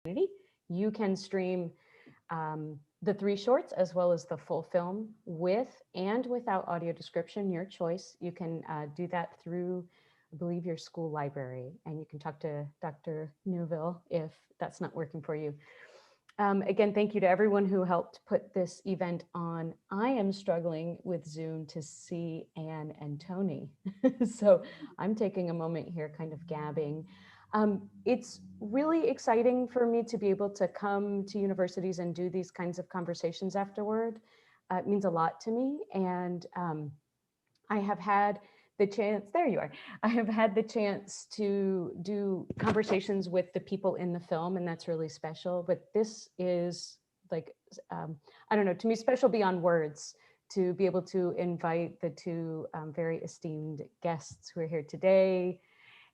You can stream the 3 shorts as well as the full film with and without audio description, your choice. You can do that through, I believe, your school library, and you can talk to Dr. Newville if that's not working for you. Again, thank you to everyone who helped put this event on. I am struggling with Zoom to see Anne and Tony. So I'm taking a moment here kind of gabbing. It's really exciting for me to be able to come to universities and do these kinds of conversations afterward. It means a lot to me. And I have had the chance, there you are. I have had the chance to do conversations with the people in the film, and that's really special. But this is like, I don't know, to me, special beyond words to be able to invite the two very esteemed guests who are here today.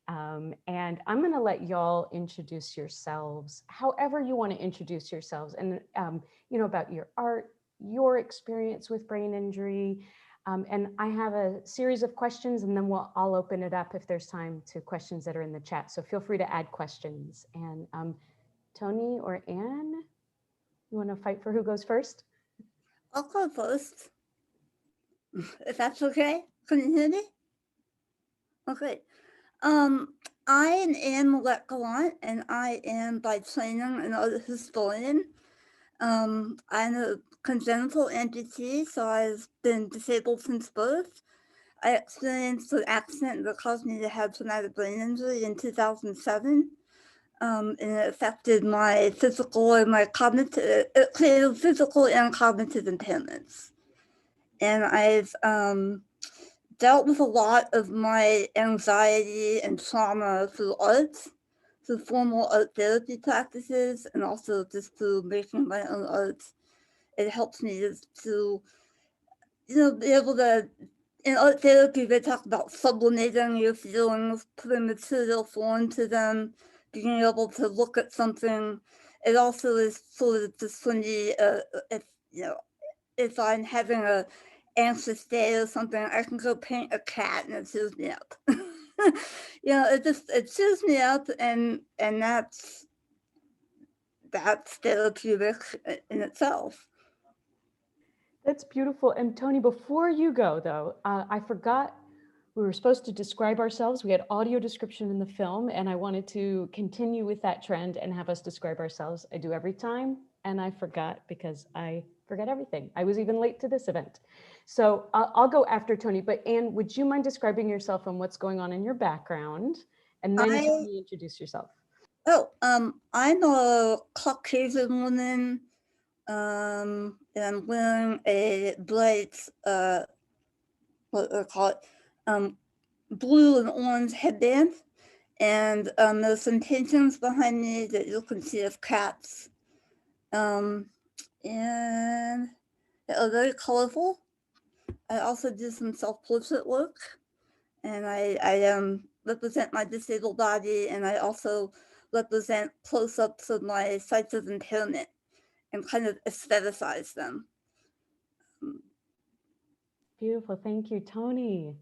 And I'm going to let y'all introduce yourselves, however you want to introduce yourselves, and about your art, your experience with brain injury. And I have a series of questions, and then I'll open it up if there's time to questions that are in the chat. So feel free to add questions. And Tony or Anne, you want to fight for who goes first? I'll go first, if that's okay. Can you hear me? Okay. I am Anne Millette-Gallant, and I am by training an art historian. I'm a congenital amputee, so I've been disabled since birth. I experienced an accident that caused me to have traumatic brain injury in 2007. And it affected my physical and my cognitive, it created physical and cognitive impairments. And I've dealt with a lot of my anxiety and trauma through art, through formal art therapy practices, and also just through making my own art. It helps me to be able to, in art therapy, they talk about sublimating your feelings, putting material form to them, being able to look at something. It also is sort of just for me, if I'm having a anxious day or something, I can go paint a cat and it cheers me up. It cheers me up, and that's therapeutic in itself. That's beautiful. And Tony, before you go though, I forgot we were supposed to describe ourselves. We had audio description in the film, and I wanted to continue with that trend and have us describe ourselves. I do every time, and I forgot because I forget everything. I was even late to this event. So I'll go after Tony, but Anne, would you mind describing yourself and what's going on in your background? And then Tony, introduce yourself. I'm a Caucasian woman, and I'm wearing a bright, what do I call it, blue and orange headband. And there's some paintings behind me that you can see of cats. And they are very colorful. I also do some self-portrait work, and I represent my disabled body, and I also represent close-ups of my sites of impairment and kind of aestheticize them. Beautiful. Thank you, Tony.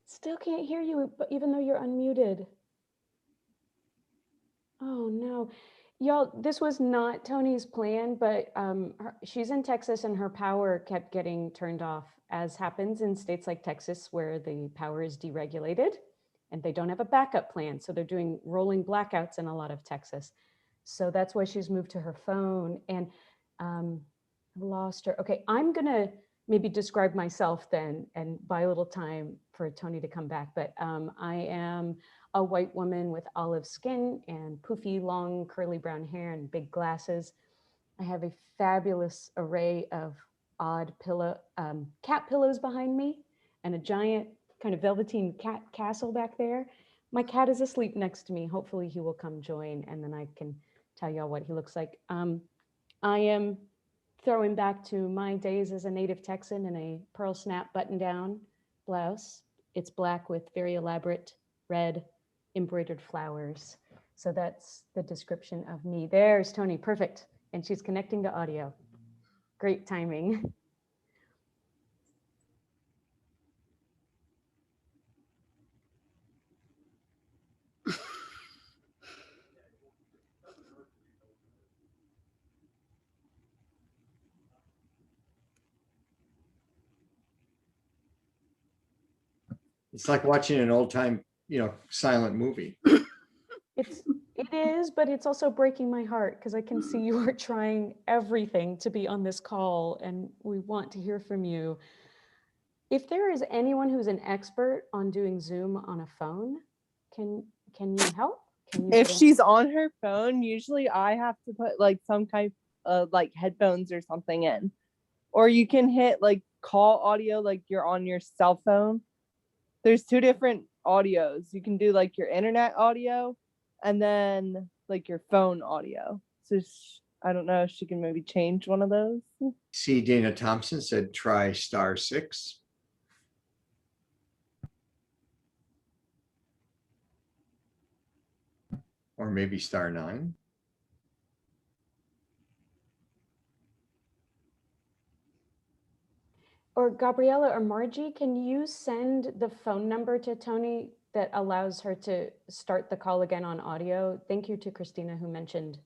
Still can't hear you, even though you're unmuted. Oh no. Y'all, this was not Tony's plan, but she's in Texas and her power kept getting turned off, as happens in states like Texas where the power is deregulated and they don't have a backup plan. So they're doing rolling blackouts in a lot of Texas. So that's why she's moved to her phone, and lost her. Okay, I'm gonna maybe describe myself then and buy a little time for Tony to come back. But I am a white woman with olive skin and poofy, long, curly brown hair and big glasses. I have a fabulous array of odd cat pillows behind me and a giant kind of velveteen cat castle back there. My cat is asleep next to me. Hopefully he will come join, and then I can tell y'all what he looks like. I am throwing back to my days as a native Texan in a pearl snap button down blouse. It's black with very elaborate red embroidered flowers. So that's the description of me. There's Tony, perfect. And she's connecting to audio. Great timing. It's like watching an old time, silent movie. It is, but it's also breaking my heart because I can see you are trying everything to be on this call and we want to hear from you. If there is anyone who's an expert on doing Zoom on a phone, can you help? Can you If put in- she's on her phone, usually I have to put like some kind of like headphones or something in. Or you can hit like call audio like you're on your cell phone. There's two different audios. You can do like your internet audio and then like your phone audio. So I don't know if she can maybe change one of those. See, Dana Thompson said try *6. Or maybe *9. Or Gabriella or Margie, can you send the phone number to Tony that allows her to start the call again on audio? Thank you to Christina who mentioned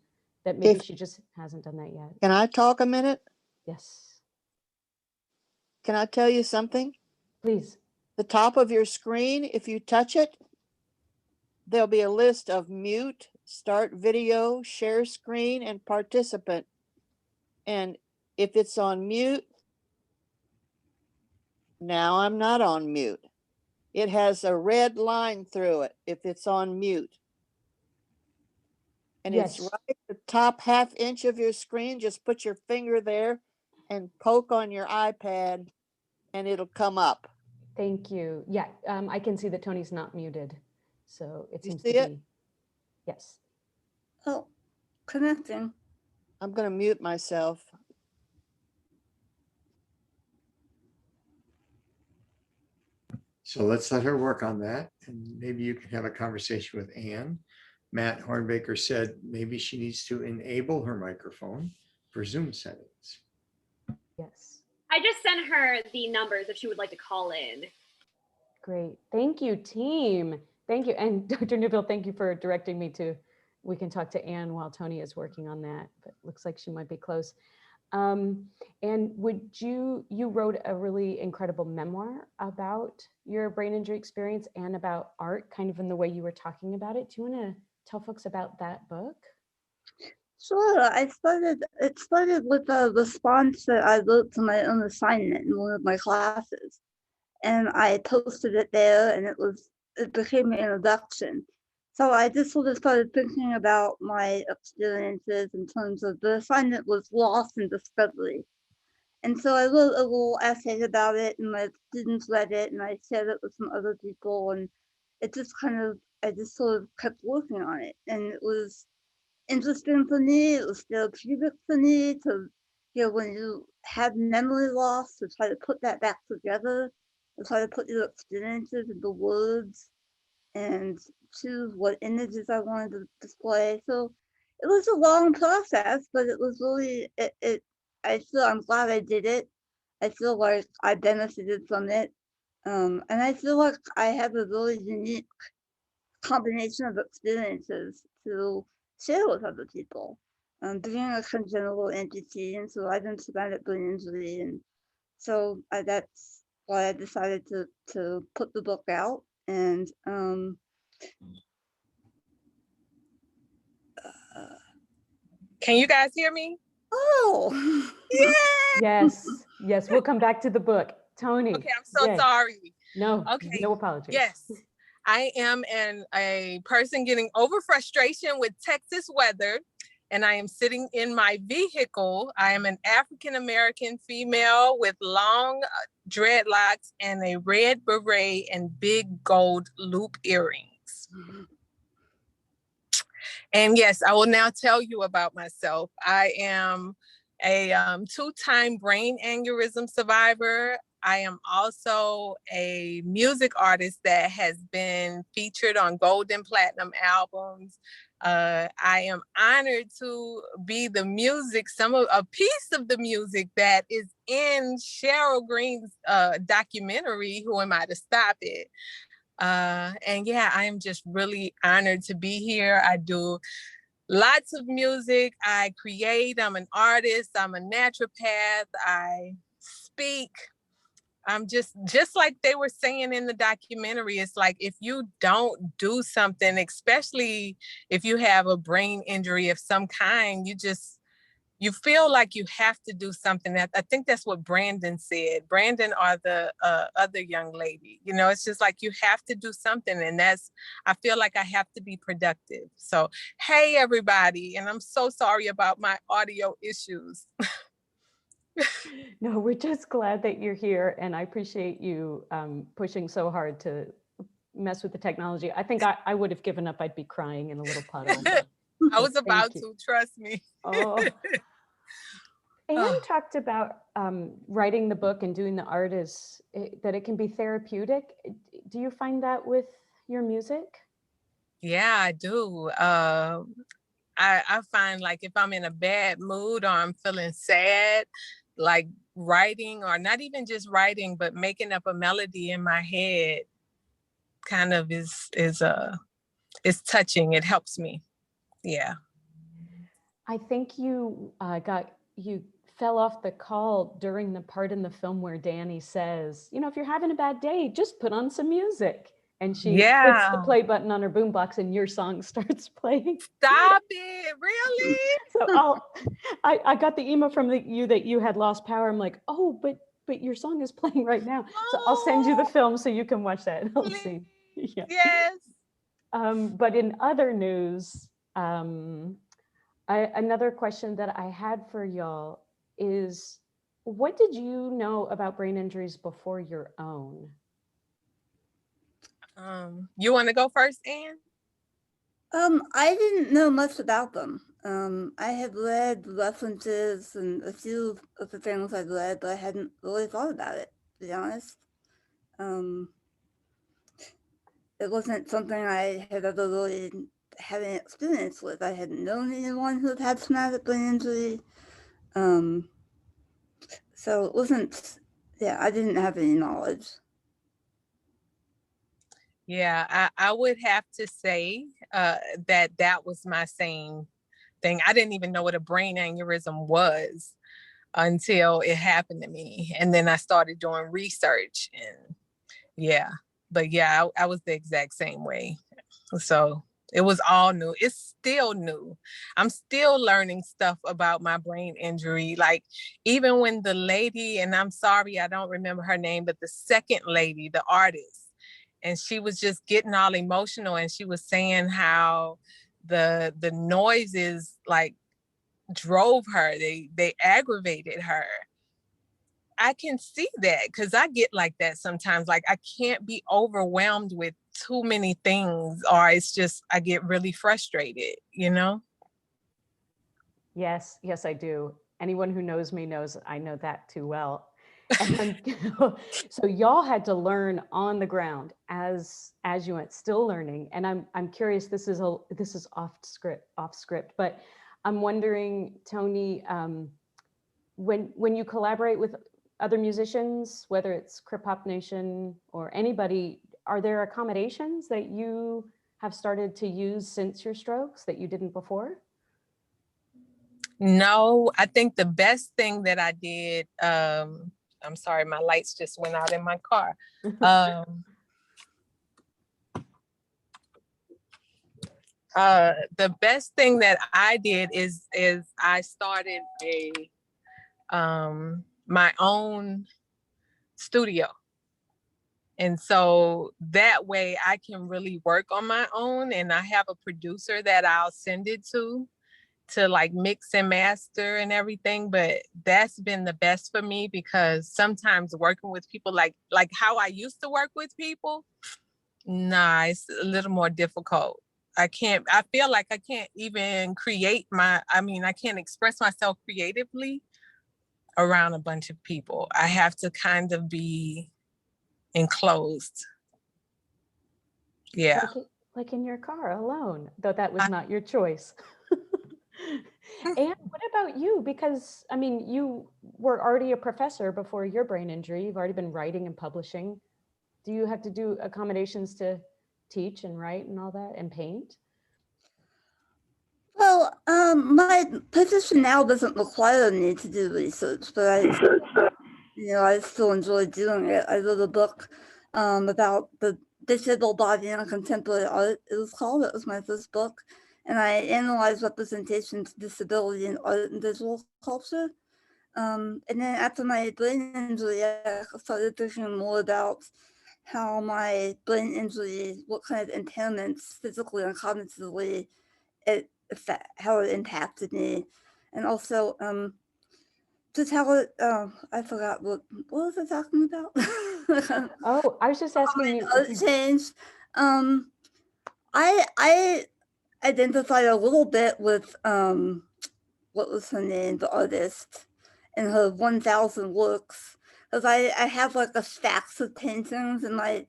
that maybe she just hasn't done that yet. Can I talk a minute? Yes, Can I tell you something? please. The top of your screen, if you touch it, there'll be a list of mute, start video, share screen, and participant. And if it's on mute, now I'm not on mute. It has a red line through it if it's on mute. And it's Yes. right at the top ½ inch of your screen. Just put your finger there and poke on your iPad and it'll come up. Thank you. Yeah, I can see that Tony's not muted. So it You seems see to it? be. Yes. Oh, connecting. I'm going to mute myself. So let's let her work on that. And maybe you can have a conversation with Anne. Matt Hornbaker said maybe she needs to enable her microphone for Zoom settings. Yes. I just sent her the numbers if she would like to call in. Great. Thank you, team. Thank you. And Dr. Newville, thank you for directing me to, we can talk to Anne while Tony is working on that, but looks like she might be close. And would you wrote a really incredible memoir about your brain injury experience and about art, kind of in the way you were talking about it. Do you want to tell folks about that book? Sure. It started with a response that I wrote to my own assignment in one of my classes. And I posted it there and it became an introduction. So I just sort of started thinking about my experiences in terms of the assignment was loss and discovery. And so I wrote a little essay about it and my students read it and I shared it with some other people and it just I just sort of kept working on it. And it was interesting for me, it was therapeutic for me to, when you have memory loss, to try to put that back together, to try to put your experiences into words and choose what images I wanted to display. So it was a long process, but it was really, I'm glad I did it. I feel like I benefited from it. And I feel like I have a really unique combination of experiences to share with other people. Being a congenital entity and surviving traumatic brain injury, and so that's why I decided to put the book out. And Can you guys hear me? oh, Yes, we'll come back to the book. Tony. Okay, I'm so yay. sorry. No, Okay, no apologies. Yes, I am a person getting over frustration with Texas weather, and I am sitting in my vehicle. I am an African-American female with long dreadlocks and a red beret and big gold loop earrings. And yes, I will now tell you about myself. I am a two-time brain aneurysm survivor. I am also a music artist that has been featured on gold and platinum albums. I am honored to be the music, a piece of the music that is in Cheryl Green's documentary, Who Am I to Stop It? And yeah, I am just really honored to be here. I do lots of music. I create, I'm an artist, I'm a naturopath, I speak. I'm just like they were saying in the documentary, it's like if you don't do something, especially if you have a brain injury of some kind, you feel like you have to do something. I think that's what Brandon said. Brandon or the other young lady, you know, it's just like you have to do something. And I feel like I have to be productive. So, hey, everybody. And I'm so sorry about my audio issues. No, we're just glad that you're here, and I appreciate you pushing so hard to mess with the technology. I think I would have given up. I'd be crying in a little puddle. I was Thank about you. to, trust me. Oh. Anne talked about writing the book and doing the art that it can be therapeutic. Do you find that with your music? Yeah, I do. I find like if I'm in a bad mood or I'm feeling sad, like writing, or not even just writing, but making up a melody in my head kind of is touching. It helps me. Yeah. I think you fell off the call during the part in the film where Danny says, you know, if you're having a bad day, just put on some music. And she hits the Yeah. play button on her boombox and your song starts playing. Stop it, really? So I got the email from you that you had lost power. I'm like, oh, but your song is playing right now. So I'll send you the film so you can watch that. I'll see. Yeah. Yes. But in other news, another question that I had for y'all is, what did you know about brain injuries before your own? You want to go first, Anne? I didn't know much about them. I had read references and a few of the things I'd read, but I hadn't really thought about it, to be honest. It wasn't something I had ever really had an experience with. I hadn't known anyone who had had traumatic brain injury. So it wasn't, I didn't have any knowledge. Yeah, I would have to say that was my same thing. I didn't even know what a brain aneurysm was until it happened to me. And then I started doing research, and I was the exact same way. So it was all new. It's still new. I'm still learning stuff about my brain injury. Like even when the lady, and I'm sorry, I don't remember her name, but the second lady, the artist, and she was just getting all emotional, and she was saying how the noises like drove her, they aggravated her. I can see that because I get like that sometimes. Like I can't be overwhelmed with too many things, or it's just I get really frustrated, you know? Yes, I do. Anyone who knows me knows I know that too well. And so y'all had to learn on the ground as you went, still learning. And I'm curious, this is off script, but I'm wondering, Tony, when you collaborate with other musicians, whether it's Crip Hop Nation or anybody, are there accommodations that you have started to use since your strokes that you didn't before? No, I think the best thing that I did, I'm sorry, my lights just went out in my car. The best thing that I did is I started my own studio. And so that way I can really work on my own, and I have a producer that I'll send it to like mix and master and everything. But that's been the best for me, because sometimes working with people like how I used to work with people, it's a little more difficult. I feel like I can't even I can't express myself creatively around a bunch of people. I have to kind of be enclosed. Yeah. Like in your car alone, though that was not your choice. And what about you? Because I mean, you were already a professor before your brain injury. You've already been writing and publishing. Do you have to do accommodations to teach and write and all that and paint? Well, my position now doesn't require me to do research, but I still enjoy doing it. I wrote a book about the digital body in contemporary art, it was called. It was my first book. And I analyzed representations of disability in art and visual culture. And then after my brain injury, I started thinking more about how my brain injury, what kind of impairments physically and cognitively, how it impacted me. And also, just how it, I forgot what was I talking about? Oh, I was just asking you. Change. I identified a little bit with what was her name, the artist, and her 1,000 works. Because I have like a stacks of paintings in my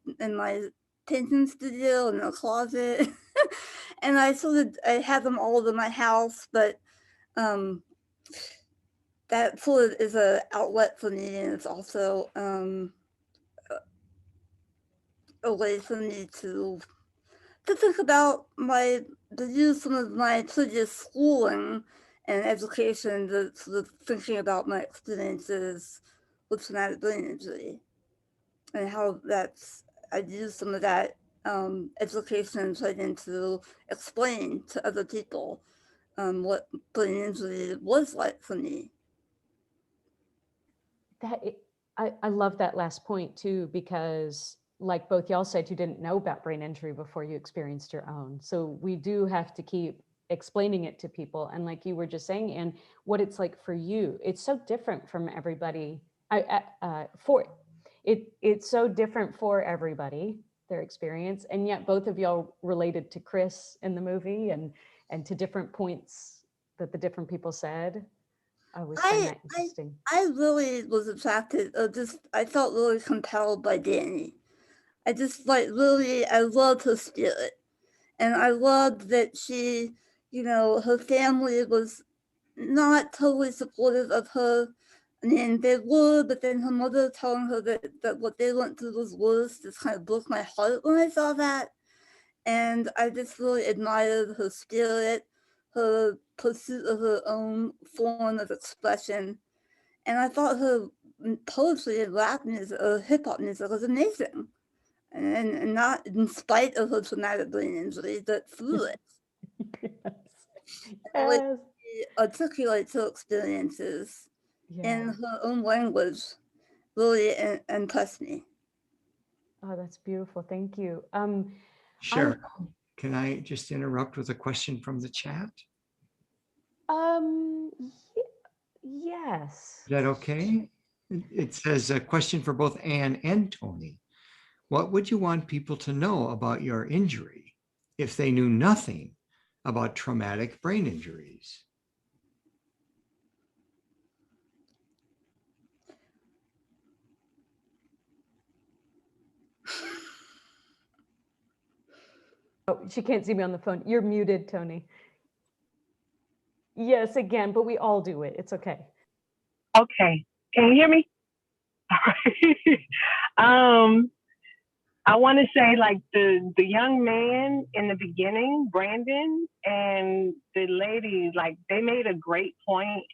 painting studio in the closet, and I have them all over my house, but that sort of is an outlet for me, and it's also a way for me to think about the use of my previous schooling and education, the sort of thinking about my experiences with traumatic brain injury and how I use some of that education and trying to explain to other people what brain injury was like for me. I love that last point too, because like both y'all said, you didn't know about brain injury before you experienced your own. So we do have to keep explaining it to people. And like you were just saying, and what it's like for you, it's so different from everybody. It's so different for everybody, their experience. And yet both of y'all related to Chris in the movie and to different points that the different people said. I always find that interesting. I really was attracted, I felt really compelled by Danny. I just I loved her spirit. And I loved that she, her family was not totally supportive of her. I mean, they were, but then her mother telling her that what they went through was worse just kind of broke my heart when I saw that. And I just really admired her spirit, her pursuit of her own form of expression. And I thought her poetry and rap music, or hip hop music was amazing. And not in spite of her traumatic brain injury, but through it. Yes. She articulates her experiences in Yeah. her own language really impressed me. Oh, that's beautiful. Thank you. Sharon, can I just interrupt with a question from the chat? Yes. Is that okay? It says a question for both Anne and Tony. What would you want people to know about your injury if they knew nothing about traumatic brain injuries? Oh, she can't see me on the phone. You're muted, Tony. Yes, again, but we all do it. It's okay. Okay. Can you hear me? I want to say, like, the young man in the beginning, Brandon, and the lady, like, they made a great point.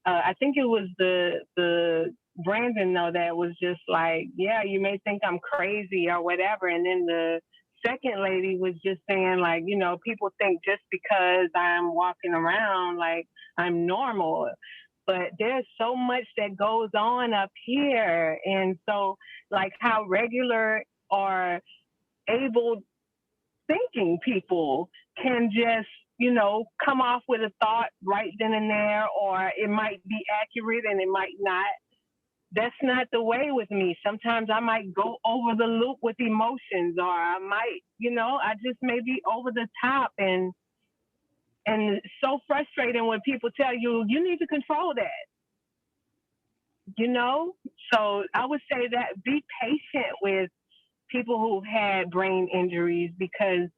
I think it was the Brandon, though, that was just like, yeah, you may think I'm crazy or whatever. And then the second lady was just saying, like, people think just because I'm walking around like I'm normal, but there's so much that goes on up here. And so, like, how regular or able thinking people can just, come off with a thought right then and there, or it might be accurate and it might not. That's not the way with me. Sometimes I might go over the loop with emotions, or I might, I just may be over the top, and it's so frustrating when people tell you, you need to control that. you know? So I would say that be patient with people who've had brain injuries because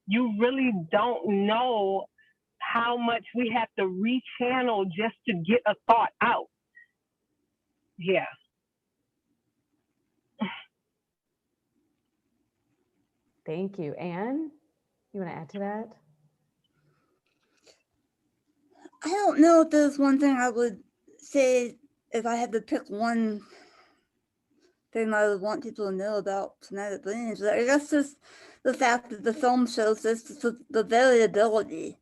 you really don't know how much we have to rechannel just to get a thought out. Yeah. Thank you. Anne, you want to add to that? I don't know if there's one thing I would say if I had to pick one thing I would want people to know about traumatic brain injury. I guess just the fact that the film shows this, the variability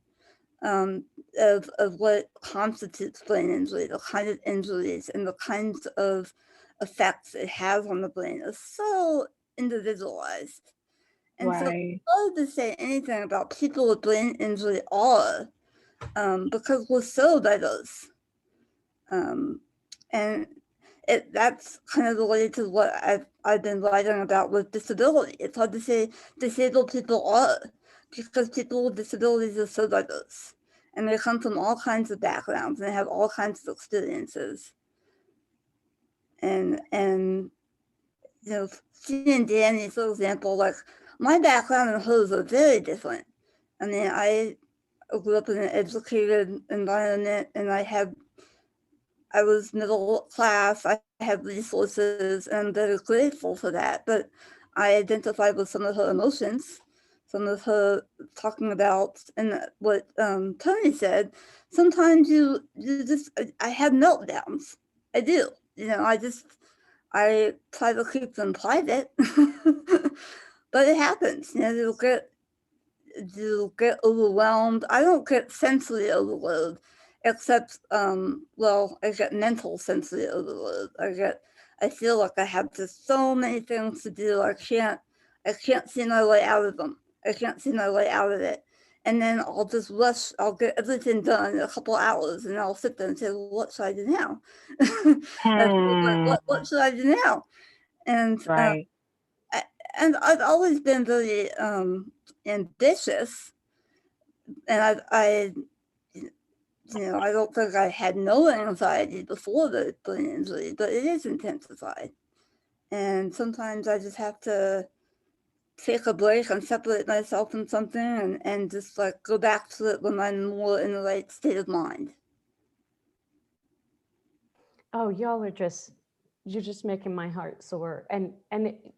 of what constitutes brain injury, the kind of injuries and the kinds of effects it has on the brain is so individualized. And so Right. it's hard to say anything about people with brain injury are because we're so diverse. And that's kind of related to what I've been writing about with disability. It's hard to say disabled people are because people with disabilities are so diverse and they come from all kinds of backgrounds and they have all kinds of experiences. And you know, seeing Danny, for example, like my background and hers are very different. I mean, I grew up in an educated environment and I was middle class, I had resources, and I'm very grateful for that. But I identified with some of her emotions, some of her talking about, and what Tony said. Sometimes you just, I have meltdowns. I do. You know, I try to keep them private, but it happens. You know, you'll get overwhelmed. I don't get sensory overload, except well, I get mental sensory overload. I feel like I have just so many things to do. I can't see my way out of them. I can't see my way out of it. And then I'll just rush, I'll get everything done in a couple hours and I'll sit there and say, well, what should I do now? What should I do now? And Right. and I've always been very ambitious, and I you know, I don't think I had no anxiety before the brain injury, but it is intensified. And sometimes I just have to take a break and separate myself from something and just like go back to it when I'm more in the right state of mind. Oh, y'all are you're just making my heart soar. And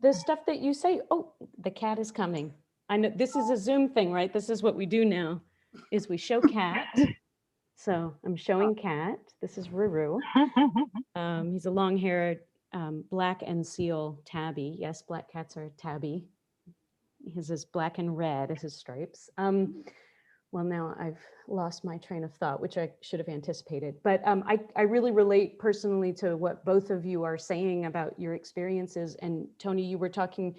the stuff that you say, oh, the cat is coming. I know this is a Zoom thing, right? This is what we do now, is we show Cat. So I'm showing Cat. This is Ruru. He's a long-haired black and seal tabby. Yes, black cats are tabby. His is black and red as his stripes. Well, now I've lost my train of thought, which I should have anticipated. But I really relate personally to what both of you are saying about your experiences. And Tony, you were talking,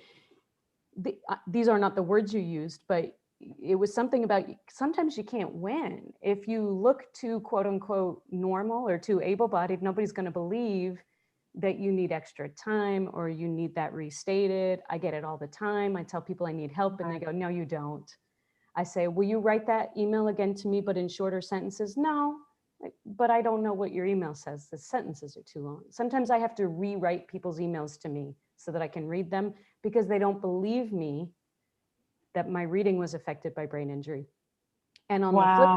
these are not the words you used, but it was something about sometimes you can't win. If you look too quote unquote normal or too able-bodied, nobody's going to believe that you need extra time or you need that restated. I get it all the time. I tell people I need help and they go, no, you don't. I say, will you write that email again to me, but in shorter sentences? No, but I don't know what your email says. The sentences are too long. Sometimes I have to rewrite people's emails to me so that I can read them because they don't believe me that my reading was affected by brain injury. And on the flip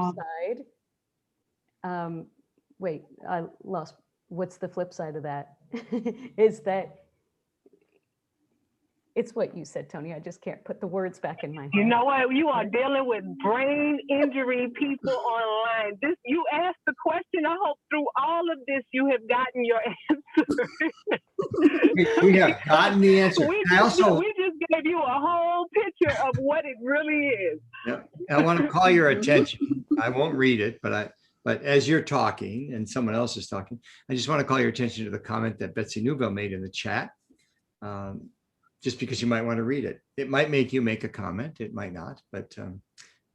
side, wait, I lost, what's the flip side of that? Is that it's what you said, Tony. I just can't put the words back in my head. You know what? You are dealing with brain injury people online. You asked the question. I hope through all of this you have gotten your answer. We have gotten the answer. We just gave you a whole picture of what it really is. Yeah, I want to call your attention. I won't read it, but as you're talking and someone else is talking, I just want to call your attention to the comment that Betsy Newville made in the chat. Just because you might want to read it. It might make you make a comment. It might not, but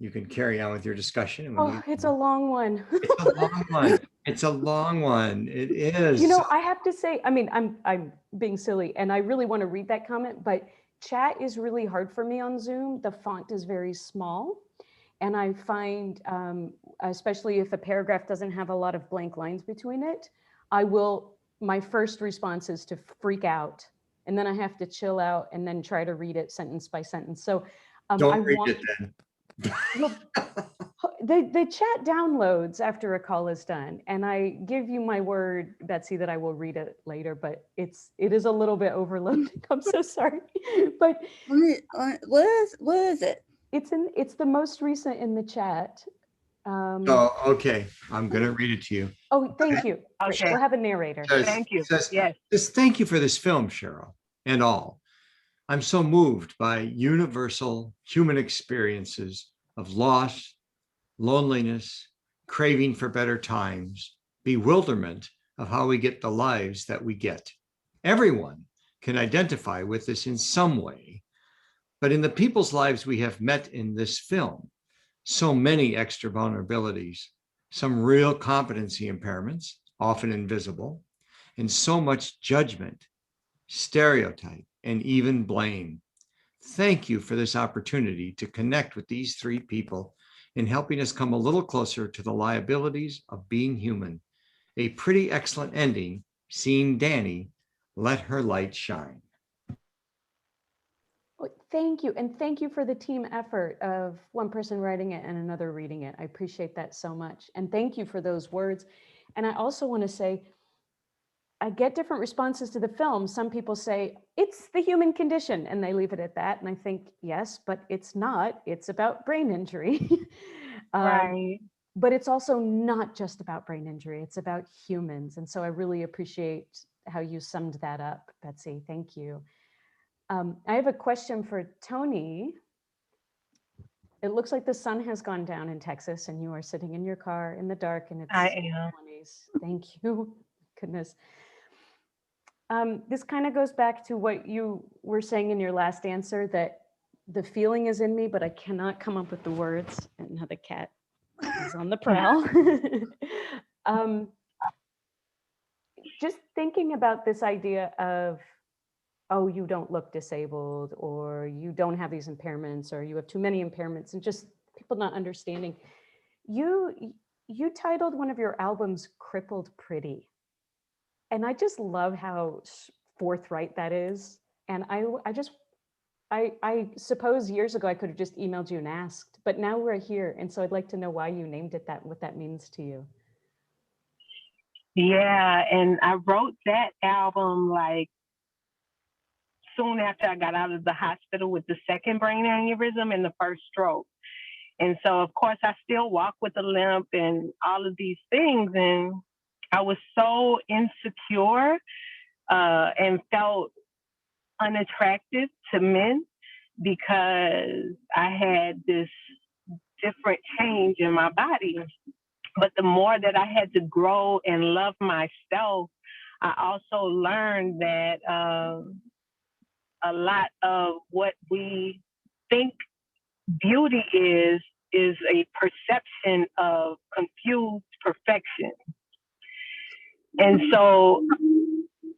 you can carry on with your discussion. And it's a long one. It's a long one. It's a long one. It is. You know, I have to say, I mean, I'm being silly and I really want to read that comment, but chat is really hard for me on Zoom. The font is very small. And I find, especially if a paragraph doesn't have a lot of blank lines between it, I will my first response is to freak out, and then I have to chill out and then try to read it sentence by sentence. So I Don't read want it then. well, the chat downloads after a call is done, and I give you my word, Betsy, that I will read it later, but it is a little bit overloading. I'm so sorry, but What is it? it's the most recent in the chat. Oh, okay. I'm going to read it to you. Oh, thank you. Great. Okay. We'll have a narrator. Thank you. Yes. Just thank you for this film, Cheryl, and all. I'm so moved by universal human experiences of loss, loneliness, craving for better times, bewilderment of how we get the lives that we get. Everyone can identify with this in some way, but in the people's lives we have met in this film, so many extra vulnerabilities, some real competency impairments, often invisible, and so much judgment, stereotype, and even blame. Thank you for this opportunity to connect with these three people in helping us come a little closer to the liabilities of being human. A pretty excellent ending, seeing Danny let her light shine. Oh, thank you. And thank you for the team effort of one person writing it and another reading it. I appreciate that so much. And thank you for those words. And I also want to say, I get different responses to the film. Some people say, it's the human condition, and they leave it at that. And I think, yes, but it's not. It's about brain injury. Right. But it's also not just about brain injury. It's about humans. And so I really appreciate how you summed that up, Betsy. Thank you. I have a question for Tony. It looks like the sun has gone down in Texas and you are sitting in your car in the dark and it's I am. 20s. Thank you. Goodness. This kind of goes back to what you were saying in your last answer, that the feeling is in me, but I cannot come up with the words. And now the cat is on the prowl. Just thinking about this idea of, oh, you don't look disabled, or you don't have these impairments, or you have too many impairments, and just people not understanding. You titled one of your albums Crippled Pretty. And I just love how forthright that is. And I suppose years ago I could have just emailed you and asked, but now we're here. And so I'd like to know why you named it that, what that means to you. Yeah, and I wrote that album like soon after I got out of the hospital with the second brain aneurysm and the first stroke. And so, of course, I still walk with a limp and all of these things. And I was so insecure and felt unattractive to men because I had this different change in my body. But the more that I had to grow and love myself, I also learned that a lot of what we think beauty is a perception of confused perfection. And so,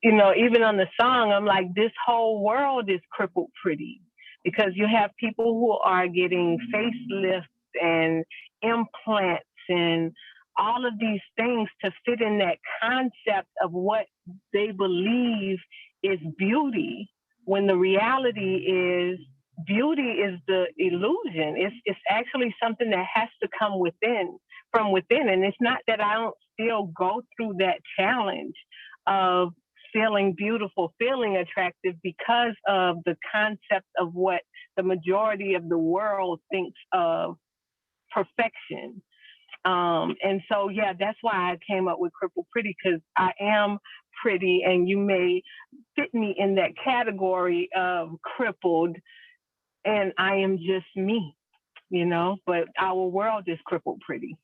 you know, even on the song, I'm like, this whole world is crippled pretty, because you have people who are getting facelifts and implants and all of these things to fit in that concept of what they believe is beauty, when the reality is beauty is the illusion. It's actually something that has to come from within. And it's not that I don't still go through that challenge of feeling beautiful, feeling attractive, because of the concept of what the majority of the world thinks of perfection. And so, yeah, that's why I came up with Crippled Pretty, because I am pretty, and you may fit me in that category of crippled, and I am just me, you know, but our world is crippled pretty.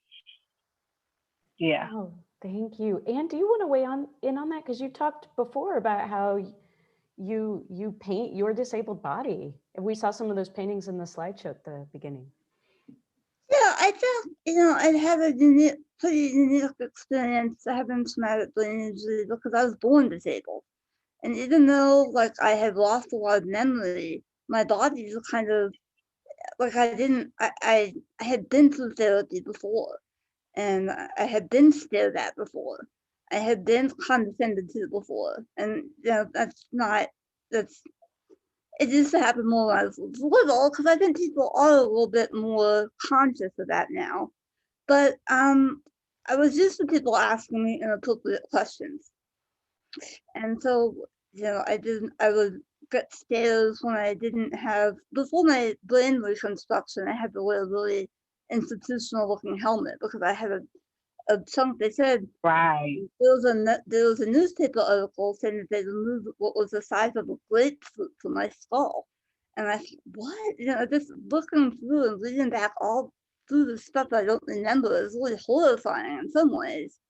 Yeah. Oh, thank you. And do you want to weigh in on that? Because you talked before about how you paint your disabled body. And we saw some of those paintings in the slideshow at the beginning. Yeah, I think, I'd have a pretty unique experience having traumatic brain injury because I was born disabled. And even though, like, I had lost a lot of memory, my body was kind of, like, I had been through therapy before, and I had been stared at before. I have been condescended to before, and it used to happen more when I was little, because I think people are a little bit more conscious of that now. But I was used to people asking me inappropriate questions, and so I would get stares when I didn't have, before my brain reconstruction, I had to wear a really institutional looking helmet because I had a chunk. They said Right. there was a newspaper article saying that they removed what was the size of a grapefruit from my skull. And I said, what? Just looking through and reading back all through the stuff I don't remember is really horrifying in some ways.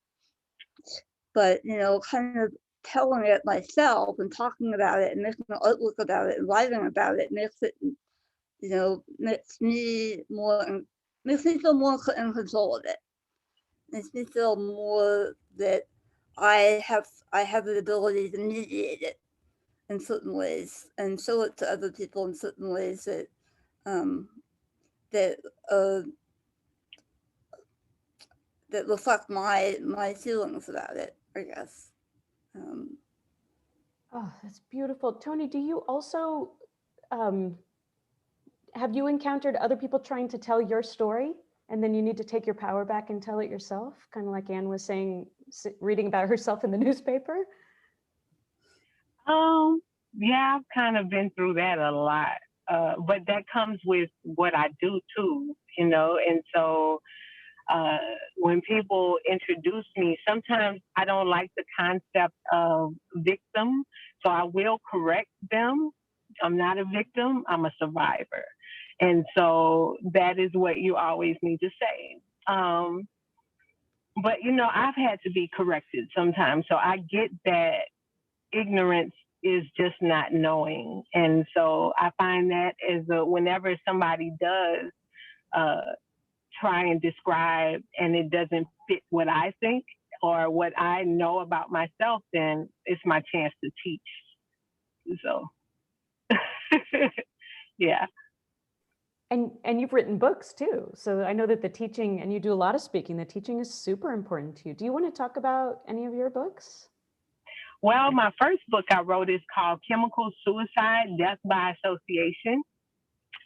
But, kind of telling it myself and talking about it and making an artwork about it and writing about it makes it, makes me feel more in control of it. Makes me feel more that I have the ability to mediate it in certain ways and show it to other people in certain ways that that that reflect my feelings about it, I guess. Oh, that's beautiful. Tony, do you also, have you encountered other people trying to tell your story and then you need to take your power back and tell it yourself? Kind of like Anne was saying, reading about herself in the newspaper? Yeah, I've kind of been through that a lot. But that comes with what I do too, and so when people introduce me, sometimes I don't like the concept of victim, so I will correct them. I'm not a victim, I'm a survivor. And so that is what you always need to say. But, I've had to be corrected sometimes. So I get that ignorance is just not knowing. And so I find that whenever somebody does try and describe and it doesn't fit what I think or what I know about myself, then it's my chance to teach. So, yeah. And you've written books too. So I know that the teaching, and you do a lot of speaking, the teaching is super important to you. Do you want to talk about any of your books? Well, my first book I wrote is called Chemical Suicide, Death by Association.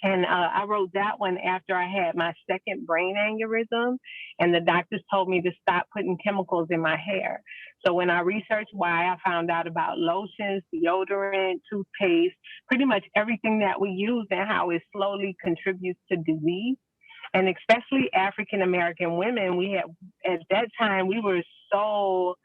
And I wrote that one after I had my second brain aneurysm, and the doctors told me to stop putting chemicals in my hair. So when I researched why, I found out about lotions, deodorant, toothpaste, pretty much everything that we use and how it slowly contributes to disease. And especially African American women, at that time, we were so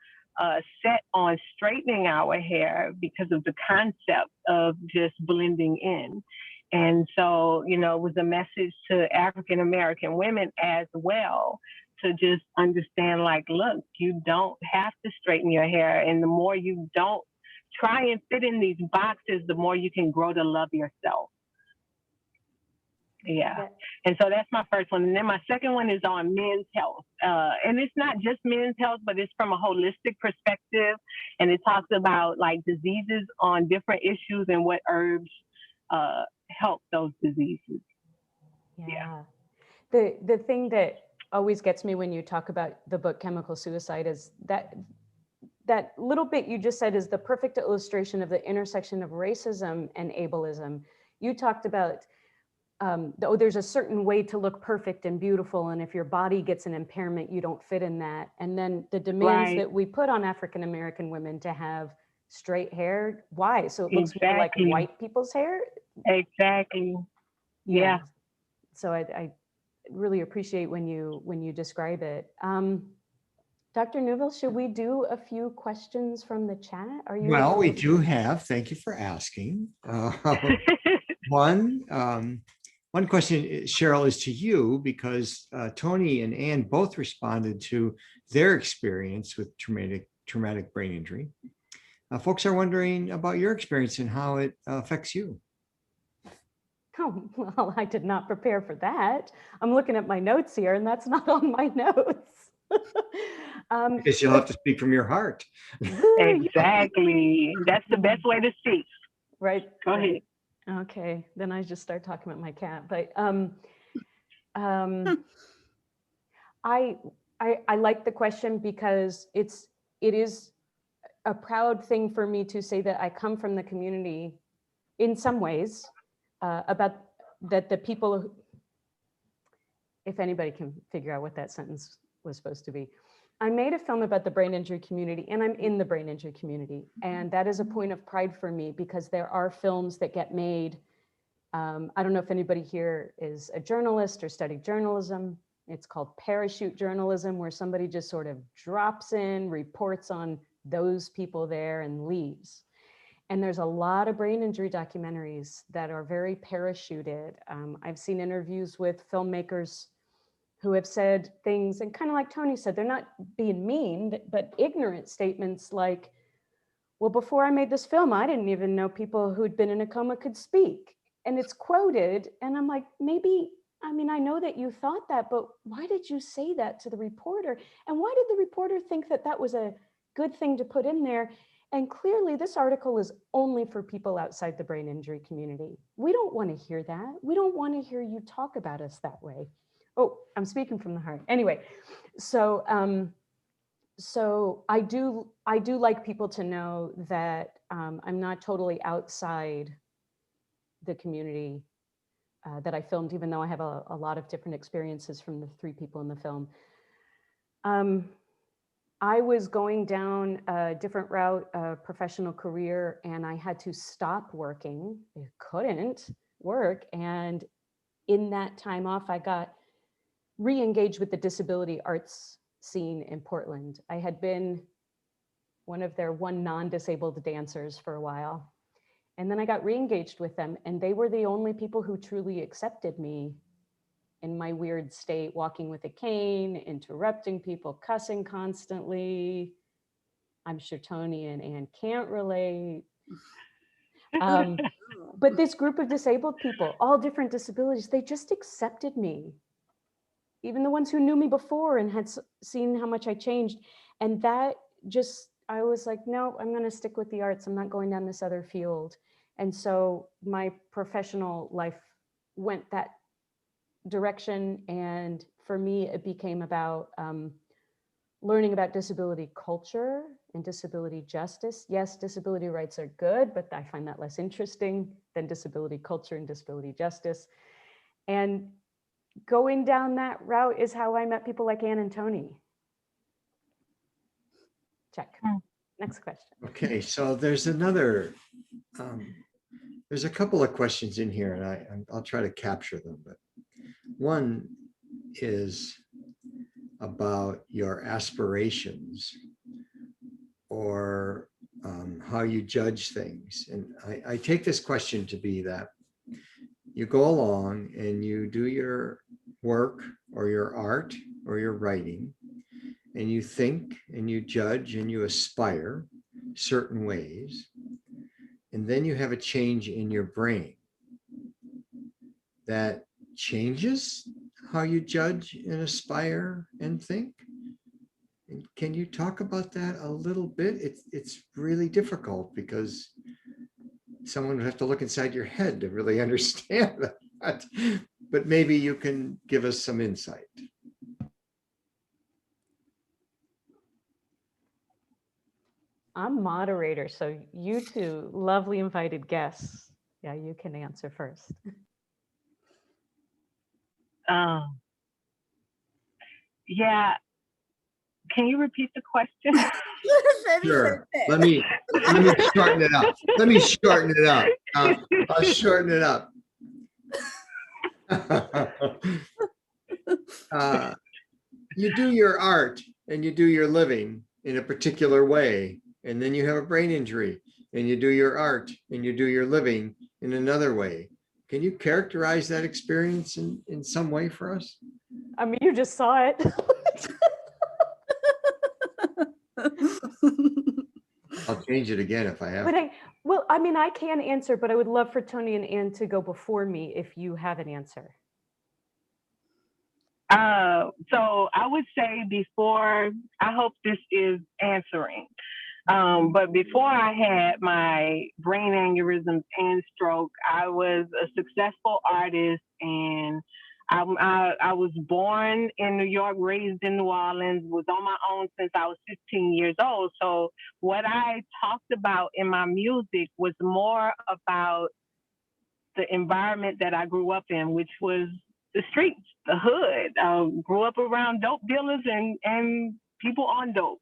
set on straightening our hair because of the concept of just blending in. And so, it was a message to African American women as well to just understand, like, look, you don't have to straighten your hair. And the more you don't try and fit in these boxes, the more you can grow to love yourself. Yeah. And so that's my first one. And then my second one is on men's health. And it's not just men's health, but it's from a holistic perspective. And it talks about like diseases on different issues and what herbs help those diseases. Yeah. The thing that always gets me when you talk about the book Chemical Suicide is that little bit you just said is the perfect illustration of the intersection of racism and ableism. You talked about there's a certain way to look perfect and beautiful, and if your body gets an impairment, you don't fit in that. And then the demands that we put on African American women to have straight hair. Why? So it looks more like white people's hair? Exactly. Yeah. So I really appreciate when you describe it. Dr. Neuville, should we do a few questions from the chat? Are you? Well, we do have. Thank you for asking. One question, Cheryl, is to you because Tony and Anne both responded to their experience with traumatic brain injury. Folks are wondering about your experience and how it affects you. Oh, well, I did not prepare for that. I'm looking at my notes here and that's not on my notes. Because you'll have to speak from your heart. Exactly. That's the best way to speak. Right. Go ahead. Okay, then I just start talking about my cat. But I like the question because it's it is a proud thing for me to say that I come from the community in some ways, about that the people who, if anybody can figure out what that sentence was supposed to be. I made a film about the brain injury community, and I'm in the brain injury community. And that is a point of pride for me, because there are films that get made. I don't know if anybody here is a journalist or studied journalism. It's called parachute journalism, where somebody just sort of drops in, reports on those people there and leaves. And there's a lot of brain injury documentaries that are very parachuted. I've seen interviews with filmmakers who have said things, and kind of like Tony said, they're not being mean, but ignorant statements like, well, before I made this film, I didn't even know people who'd been in a coma could speak. And it's quoted, and I'm like, maybe, I mean, I know that you thought that, but why did you say that to the reporter? And why did the reporter think that that was a good thing to put in there? And clearly this article is only for people outside the brain injury community. We don't want to hear that. We don't want to hear you talk about us that way. Oh, I'm speaking from the heart. Anyway, so so I do like people to know that I'm not totally outside the community that I filmed, even though I have a lot of different experiences from the 3 people in the film. I was going down a different route, a professional career, and I had to stop working. I couldn't work. And in that time off, I got re-engaged with the disability arts scene in Portland. I had been one of their non-disabled dancers for a while. And then I got re-engaged with them, and they were the only people who truly accepted me in my weird state, walking with a cane, interrupting people, cussing constantly. I'm sure Tony and Ann can't relate. But this group of disabled people, all different disabilities, they just accepted me. Even the ones who knew me before and had seen how much I changed. And that just, I was like, no, I'm going to stick with the arts. I'm not going down this other field. And so my professional life went that direction. And for me, it became about learning about disability culture and disability justice. Yes, disability rights are good, but I find that less interesting than disability culture and disability justice. And going down that route is how I met people like Ann and Tony. Check. Next question. Okay, so there's another, there's a couple of questions in here, and I'll try to capture them. But one is about your aspirations, or how you judge things. And I take this question to be that you go along and you do your work or your art or your writing, and you think and you judge and you aspire certain ways, and then you have a change in your brain that changes how you judge and aspire and think. And can you talk about that a little bit? It's really difficult, because someone would have to look inside your head to really understand that. But maybe you can give us some insight. I'm moderator, so you two lovely invited guests. Yeah, you can answer first. Yeah. Can you repeat the question? Sure. Let me shorten it up. Let me shorten it up. I'll shorten it up. You do your art and you do your living in a particular way, and then you have a brain injury and you do your art and you do your living in another way. Can you characterize that experience in some way for us? I mean, you just saw it. I'll change it again if I have. But I mean, I can answer, but I would love for Tony and Ann to go before me if you have an answer. So I would say before, I hope this is answering. But before I had my brain aneurysms and stroke, I was a successful artist, and I was born in New York, raised in New Orleans, was on my own since I was 15 years old. So what I talked about in my music was more about the environment that I grew up in, which was the streets, the hood. Grew up around dope dealers and people on dope.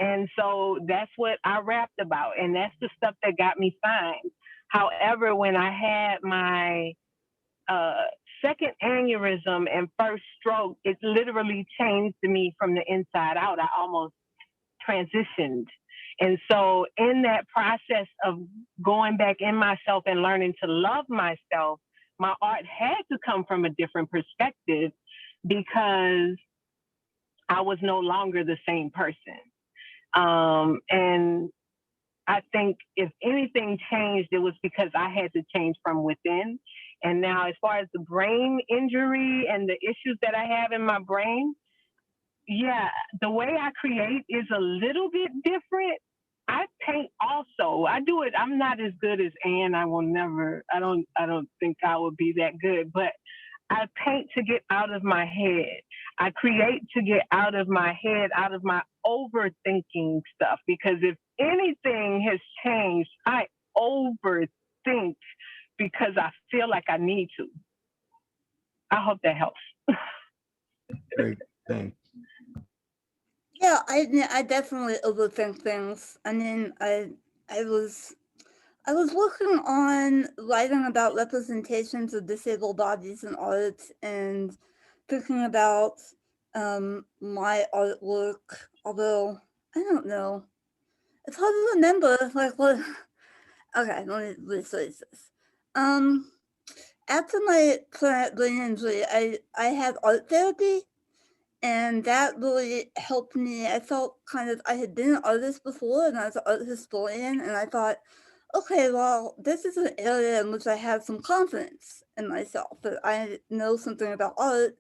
And so that's what I rapped about. And that's the stuff that got me signed. However, when I had my second aneurysm and first stroke, it literally changed me from the inside out. I almost transitioned. And so in that process of going back in myself and learning to love myself, my art had to come from a different perspective because I was no longer the same person. And I think if anything changed, it was because I had to change from within. And now as far as the brain injury and the issues that I have in my brain, yeah, the way I create is a little bit different. I paint also. I do it. I'm not as good as Anne. I will never, I don't think I will be that good, but I paint to get out of my head. I create to get out of my head, out of my overthinking stuff. Because if anything has changed, I overthink because I feel like I need to. I hope that helps. Great, thanks. Yeah, I definitely overthink things. I mean, I was working on writing about representations of disabled bodies in art and thinking about my artwork, although I don't know. It's hard to remember like what okay, let me rephrase this. After my traumatic brain injury, I had art therapy, and that really helped me. I felt kind of, I had been an artist before and I was an art historian, and I thought, okay, well, this is an area in which I have some confidence in myself, that I know something about art,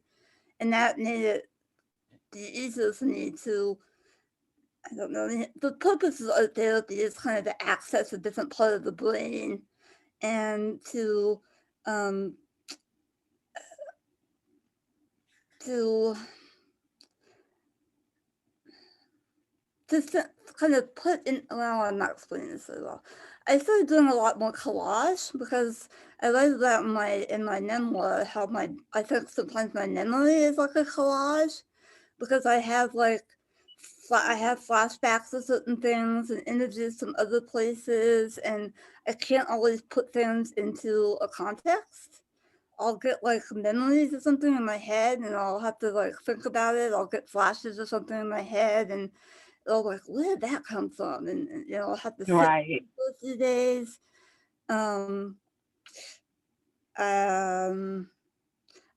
and that made it be easier for me to, I don't know, the purpose of art therapy is kind of to access a different part of the brain and to just kind of put in, well, I'm not explaining this very well. I started doing a lot more collage because I write about in my memoir how I think sometimes my memory is like a collage because I have flashbacks of certain things and images from other places, and I can't always put things into a context. I'll get like memories of something in my head and I'll have to like think about it. I'll get flashes of something in my head and oh, like, where did that come from? And you know, I'll have to sit Right. for a few days.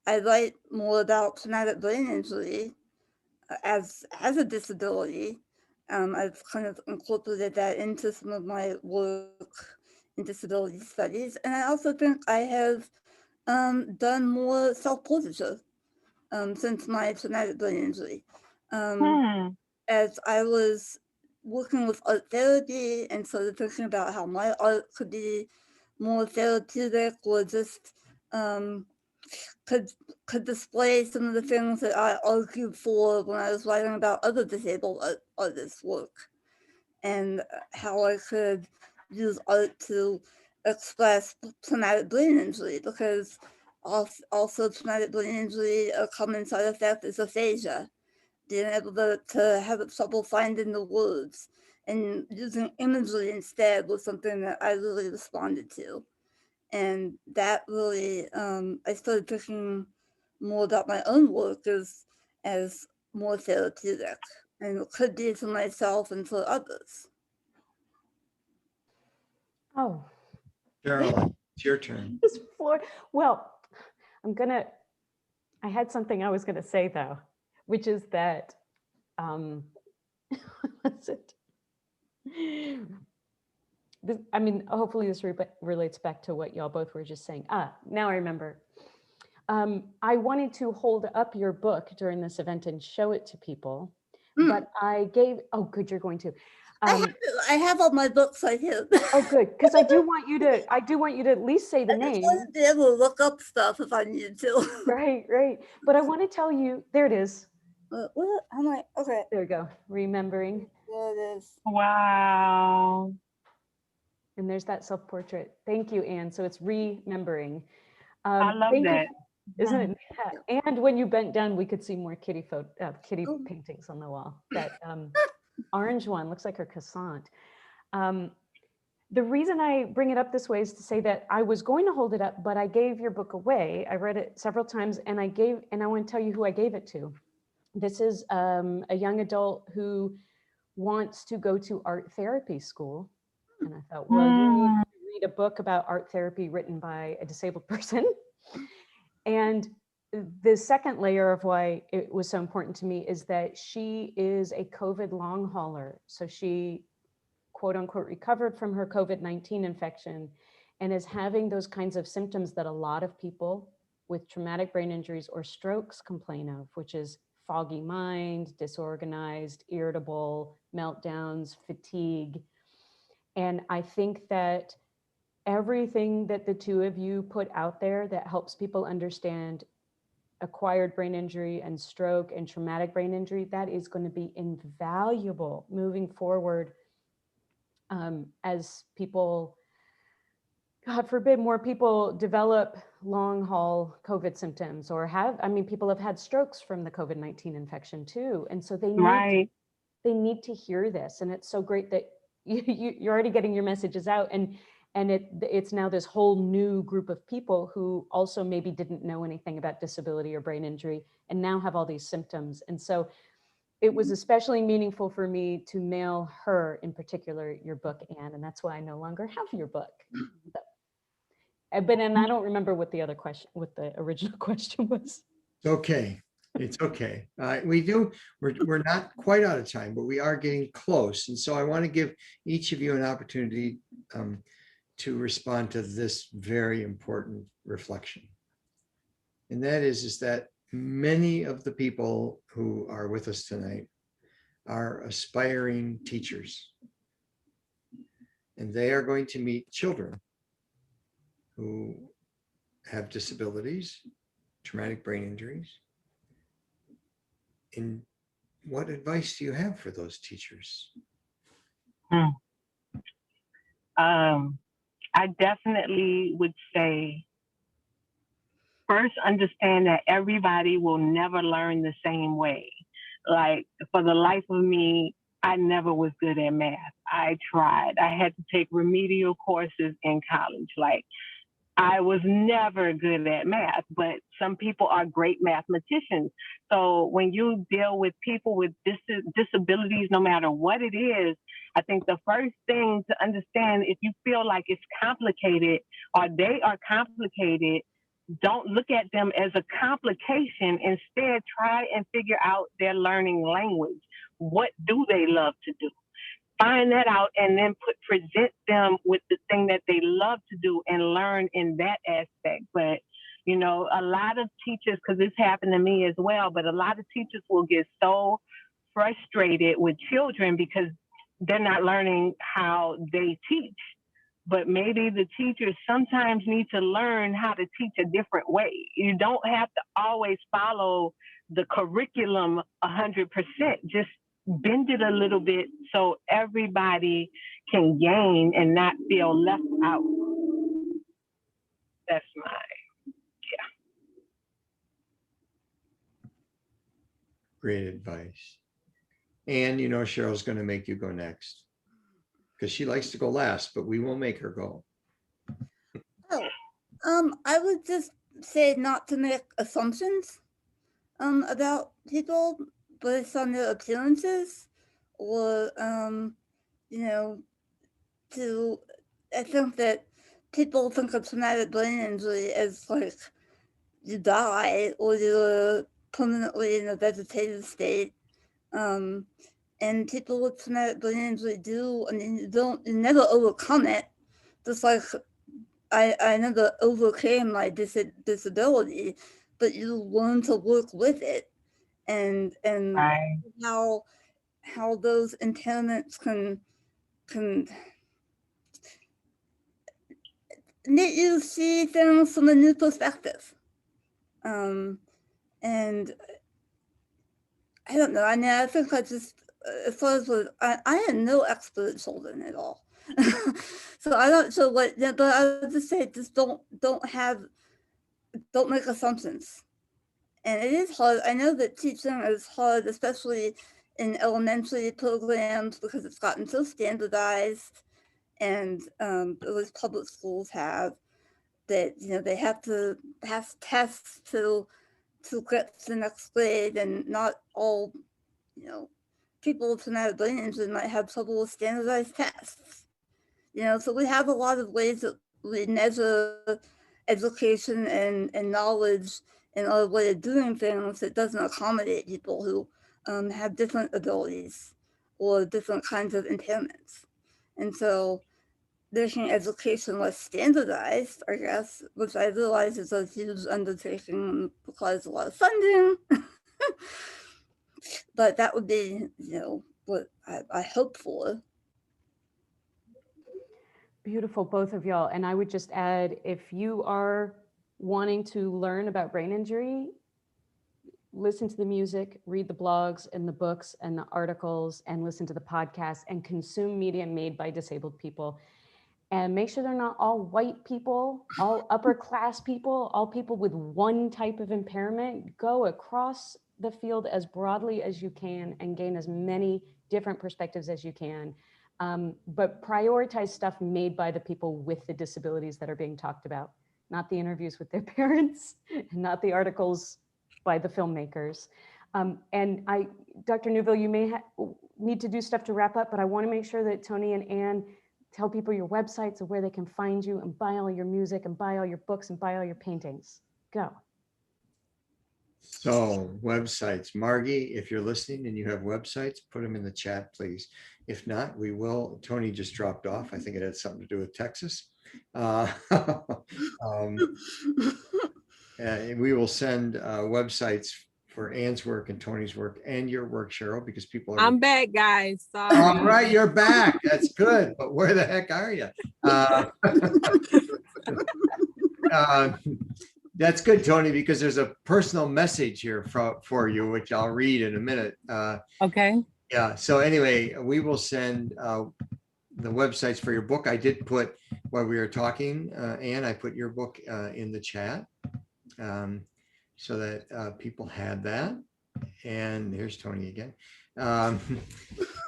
I write more about traumatic brain injury as a disability. I've kind of incorporated that into some of my work in disability studies. And I also think I have done more self-portraiture since my traumatic brain injury. As I was working with art therapy and sort of thinking about how my art could be more therapeutic or just could display some of the things that I argued for when I was writing about other disabled artists' work, and how I could use art to express traumatic brain injury, because also traumatic brain injury, a common side effect is aphasia, being able to have trouble finding the words, and using imagery instead was something that I really responded to. And that really, I started thinking more about my own work as more therapeutic, and it could be for myself and for others. Oh, Caroline, it's your turn. this floor. Well, I had something I was gonna say though, which is that, what's it? I mean, hopefully this relates back to what y'all both were just saying. Now I remember. I wanted to hold up your book during this event and show it to people, but I gave, oh good, you're going to. I have all my books right here. Oh, good, because I do want you to at least say the I just name. want to be able to look up stuff if I needed to. Right, right. But I want to tell you, there it is. What? I'm like, okay, There we go. Remembering. there it is. Wow. And there's that self-portrait. Thank you, Anne. So it's remembering. I love thank you. that. Isn't it? Yeah. And when you bent down, we could see more kitty Oh. paintings on the wall. That orange one looks like her croissant. The reason I bring it up this way is to say that I was going to hold it up, but I gave your book away. I read it several times, and I want to tell you who I gave it to. This is a young adult who wants to go to art therapy school. And I thought, well, you need to read a book about art therapy written by a disabled person. And the second layer of why it was so important to me is that she is a COVID long hauler. So she, quote unquote, recovered from her COVID-19 infection and is having those kinds of symptoms that a lot of people with traumatic brain injuries or strokes complain of, which is foggy mind, disorganized, irritable, meltdowns, fatigue. And I think that everything that the two of you put out there that helps people understand acquired brain injury and stroke and traumatic brain injury, that is going to be invaluable moving forward as people, God forbid, more people develop long haul COVID symptoms or people have had strokes from the COVID-19 infection too. And so they need to hear this. And it's so great that you're already getting your messages out, and it's now this whole new group of people who also maybe didn't know anything about disability or brain injury and now have all these symptoms. And so it was especially meaningful for me to mail her in particular your book, Anne, and that's why I no longer have your book. And I don't remember what the original question was. Okay, it's okay. We're not quite out of time, but we are getting close. And so I want to give each of you an opportunity to respond to this very important reflection. And that is that many of the people who are with us tonight are aspiring teachers. And they are going to meet children who have disabilities, traumatic brain injuries. And what advice do you have for those teachers? I definitely would say, first, understand that everybody will never learn the same way. Like, for the life of me, I never was good at math. I tried. I had to take remedial courses in college. Like, I was never good at math, but some people are great mathematicians. So when you deal with people with disabilities, no matter what it is, I think the first thing to understand, if you feel like it's complicated or they are complicated, don't look at them as a complication. Instead, try and figure out their learning language. What do they love to do? Find that out and then present them with the thing that they love to do and learn in that aspect. But, you know, a lot of teachers, because this happened to me as well, but a lot of teachers will get so frustrated with children because they're not learning how they teach. But maybe the teachers sometimes need to learn how to teach a different way. You don't have to always follow the curriculum 100%. Just bend it a little bit so everybody can gain and not feel left out. That's Great advice. And you know, Cheryl's going to make you go next because she likes to go last, but we will make her go. I would just say not to make assumptions about people based on their appearances, or you know, I think that people think of traumatic brain injury as like you die or you're permanently in a vegetative state. And people with traumatic brain injury do, I mean, you never overcome it. Just like I never overcame my disability, but you learn to work with it, and how those impairments can can make you see things from a new perspective. And I don't know. I mean, I think I just, as far as I am no expert at children at all. So I don't. So what? But I would just say, just don't make assumptions. And it is hard. I know that teaching is hard, especially in elementary programs, because it's gotten so standardized, and those public schools have that. They have to pass tests to get to the next grade, and not all people with traumatic brain injury might have trouble with standardized tests. So we have a lot of ways that we measure education and knowledge and our way of doing things that doesn't accommodate people who have different abilities or different kinds of impairments. And so making education less standardized, I guess, which I realize is a huge undertaking and requires a lot of funding. But that would be, what I hope for. Beautiful, both of y'all. And I would just add, if you are wanting to learn about brain injury, listen to the music, read the blogs and the books and the articles, and listen to the podcasts, and consume media made by disabled people. And make sure they're not all white people, all upper class people, all people with one type of impairment. Go across the field as broadly as you can and gain as many different perspectives as you can. But prioritize stuff made by the people with the disabilities that are being talked about, not the interviews with their parents, and not the articles by the filmmakers. And Dr. Neuville, you may need to do stuff to wrap up, but I want to make sure that Tony and Anne tell people your websites of where they can find you and buy all your music and buy all your books and buy all your paintings. Go. So websites, Margie, if you're listening and you have websites, put them in the chat, please. If not, we will. Tony just dropped off. I think it had something to do with Texas. And we will send websites for Anne's work and Tony's work and your work, Cheryl, because people are. I'm back, guys. Sorry. All right, you're back. That's good. But where the heck are you? That's good, Tony, because there's a personal message here for you, which I'll read in a minute. Okay. Yeah. So anyway, we will send the websites for your book. I did put, while we were talking, Anne, I put your book in the chat so that people had that. And here's Tony again.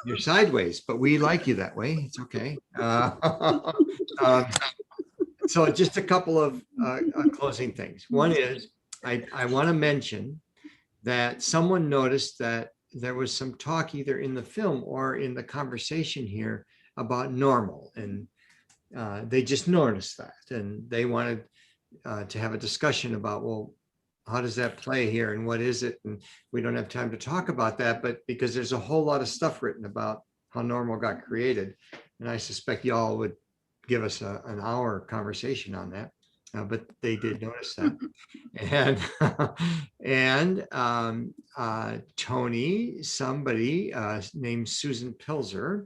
You're sideways, but we like you that way. It's okay. So just a couple of closing things. One is I want to mention that someone noticed that there was some talk either in the film or in the conversation here about normal, and they just noticed that, and they wanted to have a discussion about, well, how does that play here and what is it? And we don't have time to talk about that, but because there's a whole lot of stuff written about how normal got created, and I suspect y'all would give us an hour conversation on that, but they did notice that. And Tony, somebody named Susan Pilzer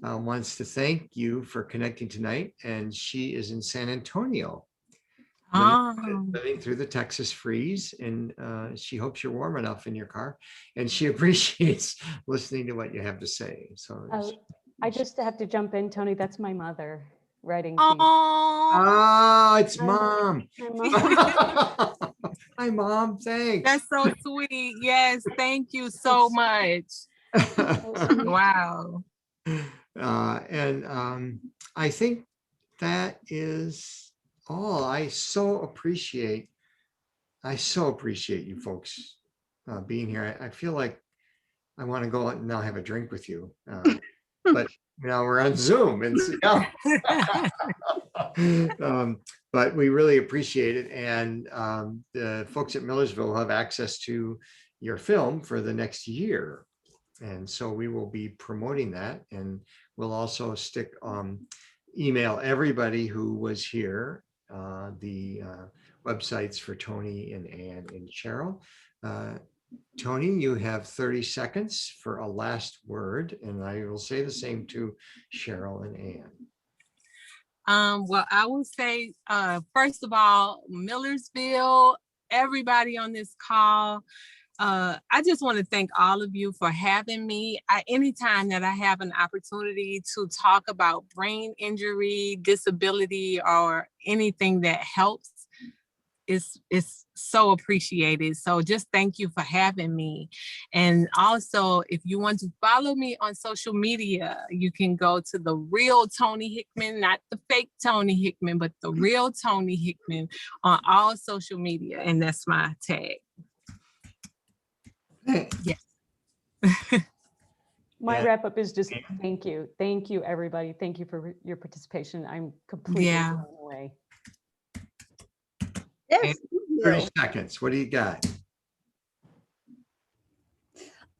wants to thank you for connecting tonight, and she is in San Antonio, living through the Texas freeze, and she hopes you're warm enough in your car, and she appreciates listening to what you have to say. So I just have to jump in, Tony. That's my mother writing. Oh, it's Mom. My mom. Hi, Mom. Thanks. That's so sweet. Yes, thank you so much. Wow. And I think that is all. I so appreciate you folks being here. I feel like I want to go out and now have a drink with you, but now we're on Zoom, and but we really appreciate it. And the folks at Millersville have access to your film for the next year, and so we will be promoting that, and we'll also email everybody who was here the websites for Tony and Anne and Cheryl. Tony, you have 30 seconds for a last word, and I will say the same to Cheryl and Ann. Well, I will say, first of all, Millersville, everybody on this call, I just want to thank all of you for having me. Anytime that I have an opportunity to talk about brain injury, disability, or anything that helps, is so appreciated. So just thank you for having me. And also, if you want to follow me on social media, you can go to the real Tony Hickman, not the fake Tony Hickman, but the real Tony Hickman on all social media. And that's my tag. Yes. My Yeah. wrap up is just thank you. Thank you, everybody. Thank you for your participation. I'm completely blown away. Yes. And thank 30 you. seconds. What do you got?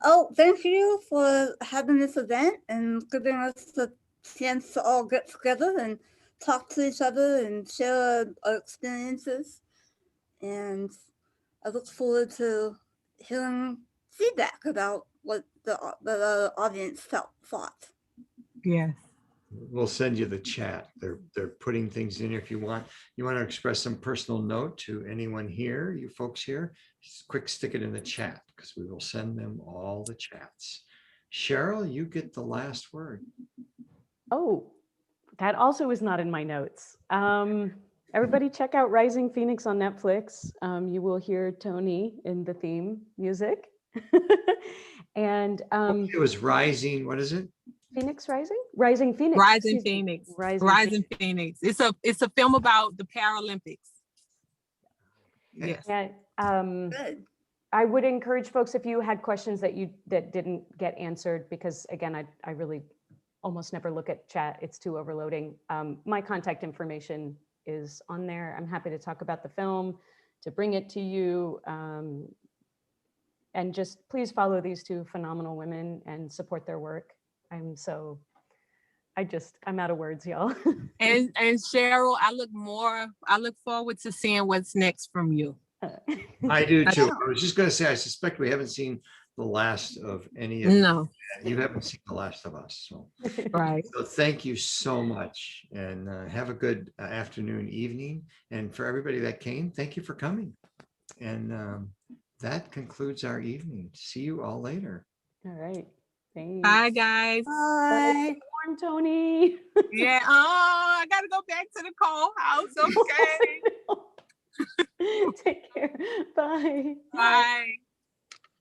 Oh, thank you for having this event and giving us the chance to all get together and talk to each other and share our experiences. And I look forward to hearing feedback about what the audience thought. Yes. We'll send you the chat. They're putting things in here. If you want to express some personal note to anyone here, you folks here, just quick stick it in the chat because we will send them all the chats. Cheryl, you get the last word. Oh, that also is not in my notes. Everybody check out Rising Phoenix on Netflix. You will hear Tony in the theme music. And It was Rising. What is it? Phoenix Rising? Rising Phoenix. Rising excuse me. Phoenix. Rising Rising Phoenix. It's a film about the Paralympics. Okay. Yes. And Good. I would encourage folks, if you had questions that didn't get answered, because again, I really almost never look at chat. It's too overloading. My contact information is on there. I'm happy to talk about the film, to bring it to you. And just please follow these two phenomenal women and support their work. I'm out of words, y'all. And Cheryl, I look forward to seeing what's next from you. I do too. I was just going to say, I suspect we haven't seen the last of any of No. you. You haven't seen the last of us. So, Right. so thank you so much, and have a good afternoon, evening. And for everybody that came, thank you for coming. And that concludes our evening. See you all later. All right. Thanks. Bye, guys. Bye. Warm, Tony. Yeah. Oh, I gotta go back to the cold house. Okay. Take care. Bye. Bye.